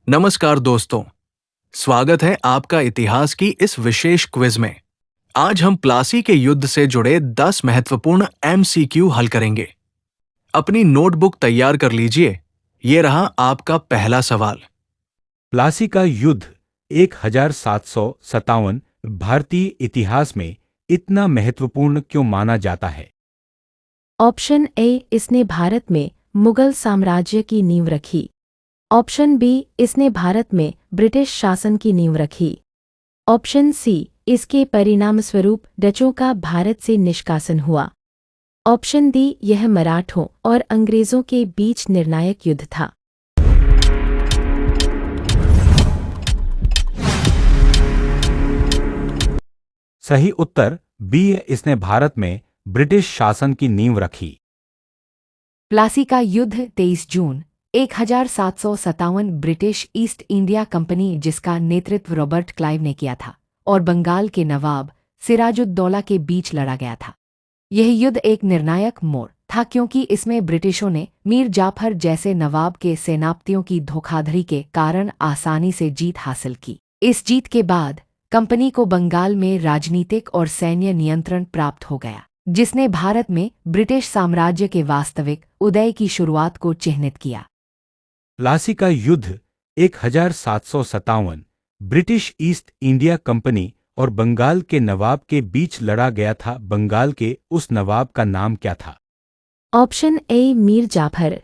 नमस्कार दोस्तों, स्वागत है आपका इतिहास की इस विशेष क्विज में। आज हम प्लासी के युद्ध से जुड़े 10 महत्वपूर्ण एमसीक्यू हल करेंगे। अपनी नोटबुक तैयार कर लीजिए। ये रहा आपका पहला सवाल। प्लासी का युद्ध 1757 भारतीय इतिहास में इतना महत्वपूर्ण क्यों माना जाता है? ऑप्शन ए, इसने भारत में मुगल साम्राज्य की नींव रखी। ऑप्शन बी, इसने भारत में ब्रिटिश शासन की नींव रखी। ऑप्शन सी, इसके परिणामस्वरूप डचों का भारत से निष्कासन हुआ। ऑप्शन डी, यह मराठों और अंग्रेजों के बीच निर्णायक युद्ध था। सही उत्तर बी, इसने भारत में ब्रिटिश शासन की नींव रखी। प्लासी का युद्ध 23 जून 1757 ब्रिटिश ईस्ट इंडिया कंपनी, जिसका नेतृत्व रॉबर्ट क्लाइव ने किया था, और बंगाल के नवाब सिराजुद्दौला के बीच लड़ा गया था। यह युद्ध एक निर्णायक मोड़ था क्योंकि इसमें ब्रिटिशों ने मीर जाफर जैसे नवाब के सेनापतियों की धोखाधड़ी के कारण आसानी से जीत हासिल की। इस जीत के बाद कंपनी को बंगाल में राजनीतिक और सैन्य नियंत्रण प्राप्त हो गया, जिसने भारत में ब्रिटिश साम्राज्य के वास्तविक उदय की शुरुआत को चिह्नित किया। प्लासी का युद्ध 1757 ब्रिटिश ईस्ट इंडिया कंपनी और बंगाल के नवाब के बीच लड़ा गया था। बंगाल के उस नवाब का नाम क्या था? Option A, Mir Jafar.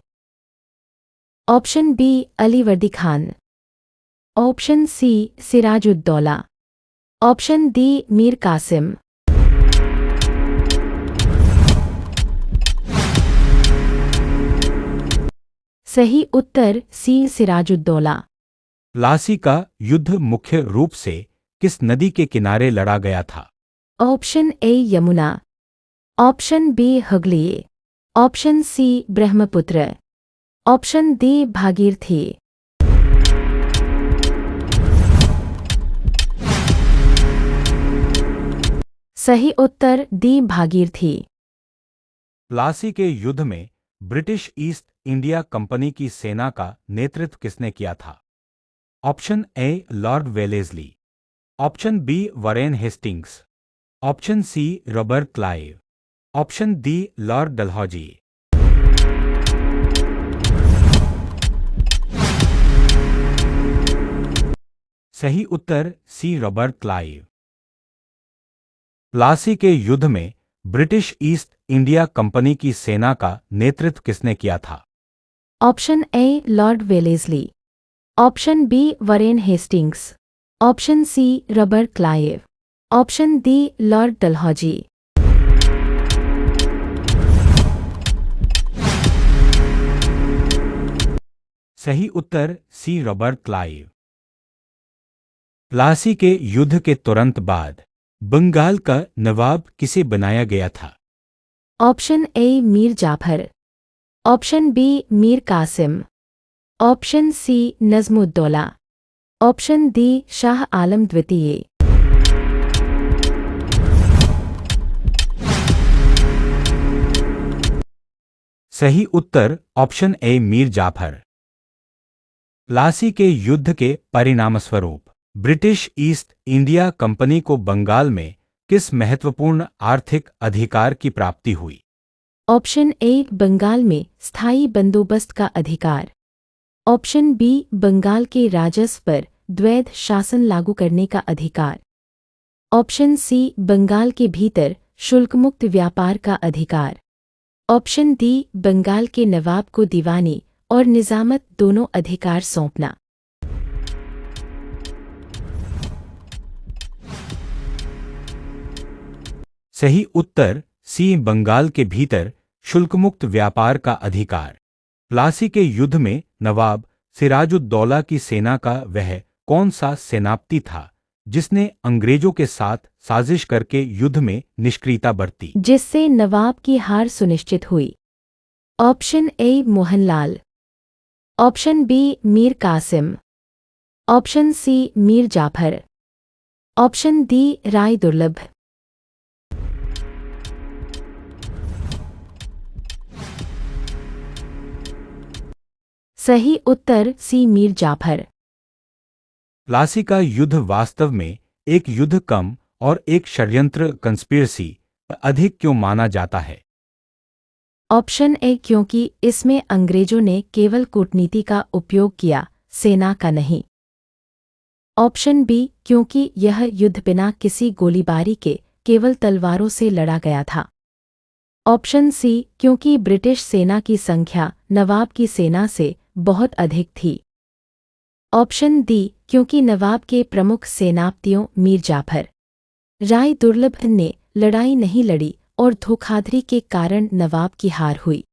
Option B, Alivardi Khan. Option C, Sirajuddaula. Option D, Mir Qasim. सही उत्तर सी, सिराजुद्दौला। प्लासी का युद्ध मुख्य रूप से किस नदी के किनारे लड़ा गया था? Option A, Yamuna. Option B, Hooghly. Option C, Brahmaputra. Option D, Bhagirathi. सही उत्तर डी, भागीरथी। प्लासी के युद्ध में ब्रिटिश ईस्ट इंडिया कंपनी की सेना का नेतृत्व किसने किया था? Option A, Lord Wellesley. Option B, Warren Hastings. Option C, Robert Clive. Option D, Lord Dalhousie. सही उत्तर सी, रॉबर्ट क्लाइव। प्लासी के युद्ध में ब्रिटिश ईस्ट इंडिया कंपनी की सेना का नेतृत्व किसने किया था? Option A, Lord Wellesley. Option B, Warren Hastings. Option C, Robert Clive. Option D, Lord Dalhousie. सही उत्तर सी, रॉबर्ट क्लाइव। प्लासी के युद्ध के तुरंत बाद बंगाल का नवाब किसे बनाया गया था? Option A, Mir Jafar. Option B, Mir Qasim. Option C, Najmuddaula. Option D, Shah Alam द्वितीय। सही उत्तर ऑप्शन ए, मीर जाफर। प्लासी के युद्ध के परिणामस्वरूप ब्रिटिश ईस्ट इंडिया कंपनी को बंगाल में किस महत्वपूर्ण आर्थिक अधिकार की प्राप्ति हुई? ऑप्शन ए, बंगाल में स्थायी बंदोबस्त का अधिकार। ऑप्शन बी, बंगाल के राजस्व पर द्वैध शासन लागू करने का अधिकार। ऑप्शन सी, बंगाल के भीतर शुल्कमुक्त व्यापार का अधिकार। ऑप्शन डी, बंगाल के नवाब को दीवानी और निजामत दोनों अधिकार सौंपना। सही उत्तर सी, बंगाल के भीतर शुल्कमुक्त व्यापार का अधिकार। प्लासी के युद्ध में नवाब सिराजुद्दौला की सेना का वह कौन सा सेनापति था जिसने अंग्रेजों के साथ साजिश करके युद्ध में निष्क्रियता बरती, जिससे नवाब की हार सुनिश्चित हुई? Option A, Mohanlal. Option B, Mir Qasim. Option C, Mir Jafar. Option D, Rai Durlabh. सही उत्तर सी मीर जाफर। प्लासी का युद्ध वास्तव में एक युद्ध कम और एक षड्यंत्र कंस्पिरेसी अधिक क्यों माना जाता है? ऑप्शन ए क्योंकि इसमें अंग्रेजों ने केवल कूटनीति का उपयोग किया, सेना का नहीं। ऑप्शन बी क्योंकि यह युद्ध बिना किसी गोलीबारी के केवल तलवारों से लड़ा गया था। ऑप्शन सी क्योंकि ब्रिटिश सेना की संख्या नवाब की सेना से बहुत अधिक थी। ऑप्शन डी क्योंकि नवाब के प्रमुख सेनापतियों मीर जाफर राय दुर्लभ ने लड़ाई नहीं लड़ी और धोखाधड़ी के कारण नवाब की हार हुई।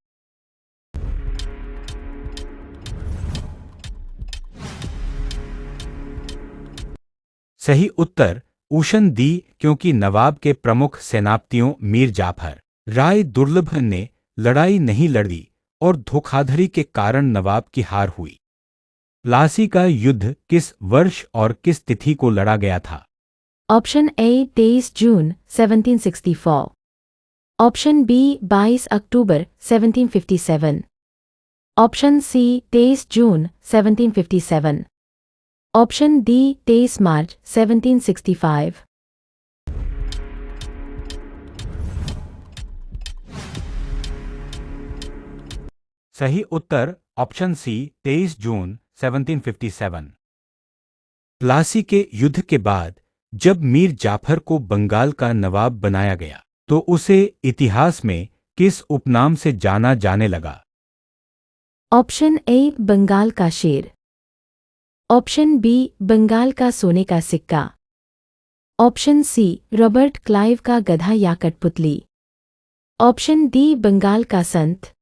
सही उत्तर ऑप्शन डी क्योंकि नवाब के प्रमुख सेनापतियों मीर जाफर राय दुर्लभ ने लड़ाई नहीं लड़ी और धोखाधड़ी के कारण नवाब की हार हुई। प्लासी का युद्ध किस वर्ष और किस तिथि को लड़ा गया था? ऑप्शन ए 23 जून 1764। ऑप्शन बी 22 अक्टूबर 1757। ऑप्शन सी 23 जून 1757। ऑप्शन डी 23 मार्च 1765। सही उत्तर ऑप्शन सी 23 जून 1757। प्लासी के युद्ध के बाद जब मीर जाफर को बंगाल का नवाब बनाया गया तो उसे इतिहास में किस उपनाम से जाना जाने लगा? ऑप्शन ए बंगाल का शेर। ऑप्शन बी बंगाल का सोने का सिक्का। ऑप्शन सी रॉबर्ट क्लाइव का गधा या कठपुतली। ऑप्शन डी बंगाल का संत।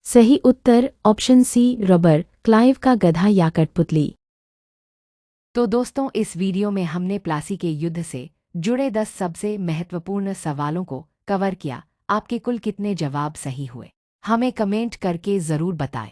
सही उत्तर ऑप्शन सी रॉबर्ट क्लाइव का गधा या कठपुतली। तो दोस्तों, इस वीडियो में हमने प्लासी के युद्ध से जुड़े 10 सबसे महत्वपूर्ण सवालों को कवर किया। आपके कुल कितने जवाब सही हुए, हमें कमेंट करके ज़रूर बताएं।